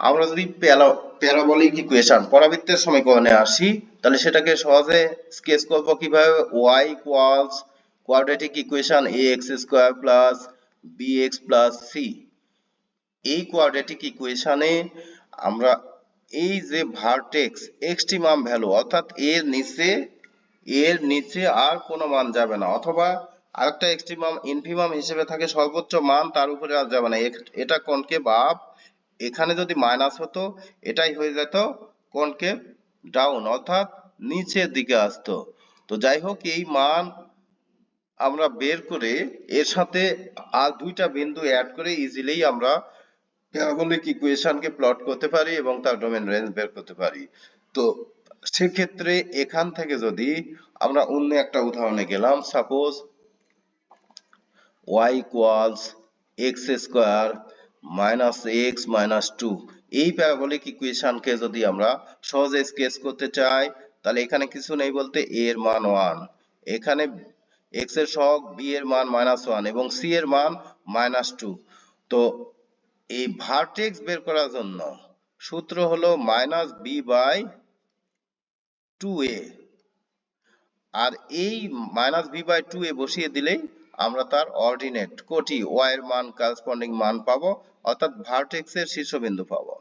আমরা যদি parabolic equation পরাবৃত্তের সমীকরণে আসি, তাহলে সেটাকে সহজে স্কেচ করব কিভাবে। y equals quadratic equation ax square plus bx plus c। এই কোয়াড্রেটিক ইকুয়েশনে আমরা এই যে ভার্টেক্স এক্সট্রিমাম ভ্যালু অর্থাৎ এর নিচে আর কোনো মান যাবে না, অথবা আরেকটা এক্সট্রিমাম ইনফিমাম হিসেবে থাকে সর্বোচ্চ মান, তার উপরে আর যাবে না। এটা কনকেভ আপ, এখানে যদি মাইনাস হতো এটাই হয়ে যেত কনকেভ ডাউন, অর্থাৎ নিচের দিকে আসতো। তো যাই হোক, এই মান আমরা বের করে এর সাথে আর দুইটা বিন্দু অ্যাড করে ইজিলি আমরা প্যারাবোলিক ইকুয়েশনকে প্লট করতে পারি এবং তার ডোমেন রেঞ্জ বের করতে পারি। তো সেক্ষেত্রে এখান থেকে যদি আমরা অন্য একটা উদাহরণে গেলাম, suppose y equals x square minus x minus two. এই প্যারাবোলিক ইকুয়েশনকে যদি আমরা সহজে স্কেচ করতে চাই, তাহলে এখানে কিছু নেই বলতে a এর মান 1, এখানে x এর সহগ, b এর মান -1 এবং c এর মান -2। তো এই ভার্টেক্স বের করার জন্য সূত্র হলো -b/2a, আর এই -b/2a বসিয়ে দিলেই আমরা তার অর্ডিনেট কোটি y এর মান করেসপন্ডিং মান পাবো, অর্থাৎ ভার্টেক্স এর শীর্ষবিন্দু পাবো।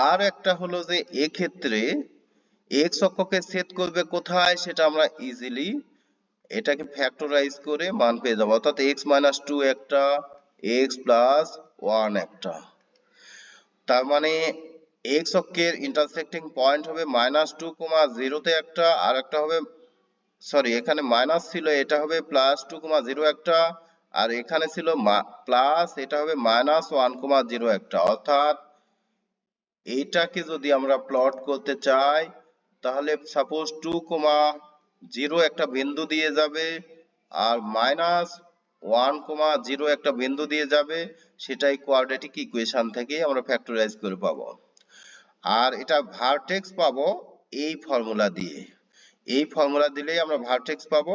আর একটা হলো যে এক্ষেত্রে x অক্ষকে ছেদ করবে কোথায়, সেটা আমরা ইজিলি এটাকে ফ্যাক্টরাইজ করে মান পেয়ে যাবো, অর্থাৎ x - 2 একটা, x + 1 একটা। তার মানে x অক্ষের ইন্টারসেক্টিং পয়েন্ট হবে -2, 0 তে একটা, আর একটা হবে, সরি এখানে মাইনাস ছিল, এটা হবে +2, 0 একটা, আর এখানে ছিল প্লাস, এটা হবে -1, 0 একটা। অর্থাৎ এইটাকে যদি আমরা প্লট করতে চাই, তাহলে সাপোজ 2, 0 একটা বিন্দু দিয়ে যাবে, আর -1, 0 একটা বিন্দু দিয়ে যাবে, সেটাই কোয়াড্রেটিক ইকুয়েশন থেকে আমরা ফ্যাক্টরাইজ করে পাবো। আর এটা ভার্টেক্স পাবো এই ফর্মুলা দিয়ে, এই ফর্মুলা দিলেই আমরা ভার্টেক্স পাবো।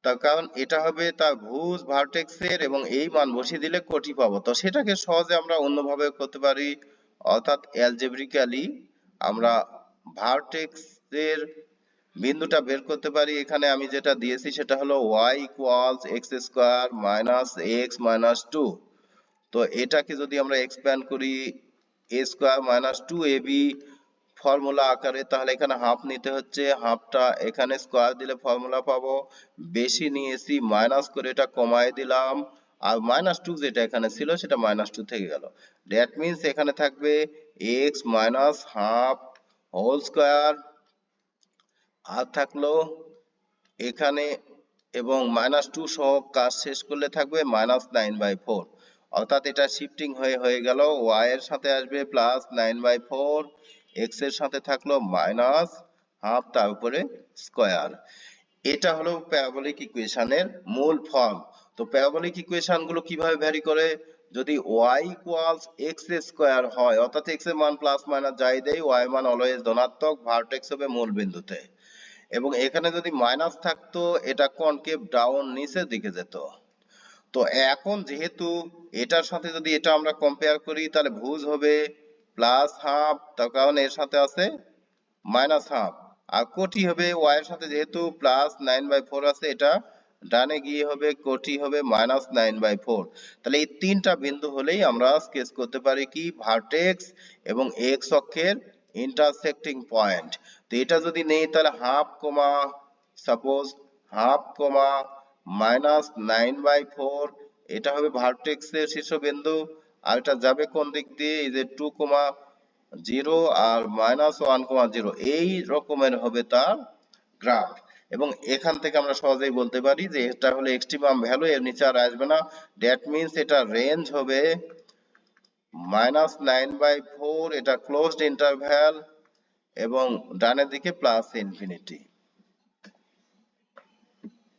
তার কারণ এটা হবে তার ভুজ ভার্টেক্সের, এবং এই মান বসিয়ে দিলে কোটি পাবো। তো সেটাকে সহজে আমরা অন্যভাবে করতে পারি, অর্থাৎ অ্যালজেব্রিক্যালি আমরা ভার্টেক্সের বিন্দুটা বের করতে পারি। এখানে আমি যেটা দিয়েছি সেটা হলো y equals x square minus x minus two. তো এটাকে যদি আমরা এক্সপ্যান্ড করি a square minus 2ab formula আকারে, তাহলে এখানে হাফ নিতে হচ্ছে, হাফটা এখানে স্কোয়ার দিলে ফর্মুলা পাবো, বেশি নিয়েছি মাইনাস করে এটা কমায় দিলাম, আর -2 যেটা এখানে ছিল সেটা -2 থেকে গেল। দ্যাট মিন্স এখানে থাকবে x minus half whole square, আর থাকলো এখানে, এবং -2 সহ কাজ শেষ করলে থাকবে -9/4। অর্থাৎ এটা শিফটিং হয়ে গেল, y এর সাথে আসবে +9/4, x এর সাথে থাকলো -হাফ, তার উপরে স্কয়ার। এটা হলো প্যারাবোলিক ইকুয়েশনের মূল ফর্ম। তো প্যারাবোলিক ইকুয়েশন গুলো কিভাবে ভ্যারি করে, যদি y ইকুয়ালস এক্স স্কয়ার হয়, অর্থাৎ x এর মান প্লাস মাইনাস যাই দেই, y এর মান অলওয়েজ ধনাত্মক, ভার্টেক্স হবে মূল বিন্দুতে। এবং এখানে যদি মাইনাস থাকতো, এটা কনকেভ ডাউন, নিচের দিকে যেত। তো এখন যেহেতু এটার সাথে যদি এটা আমরা কম্পেয়ার করি, তাহলে ভুজ হবে +হাফ, তার কারণ এর সাথে আছে -হাফ, আর কোটি হবে y এর সাথে, যেহেতু +9/4 আছে, এটা ডানে গিয়ে হবে কোটি হবে -9/4। তাহলে এই তিনটা বিন্দু হলেই আমরা স্কেচ করতে পারি কি, ভার্টেক্স এবং x অক্ষের ইন্টারসেক্টিং পয়েন্ট। তো এটা যদি নেই, তাহলে হাফ সাপোজ হাফ -9/4, এটা হবে ভার্টেক্সের শীর্ষবিন্দু, আর এটা যাবে কোন দিক দিয়ে, এই যে 2, 0 আর -1, 0, এই রকমের হবে তার গ্রাফ। এবং এখান থেকে আমরা সহজেই বলতে পারি যে এটা হলো এক্সট্রিমাম ভ্যালু, এর নিচে আর আসবে না। দ্যাট মিন্স এটা রেঞ্জ হবে -9/4, এটা ক্লোজড ইন্টারভ্যাল, এবং ডানের দিকে +∞।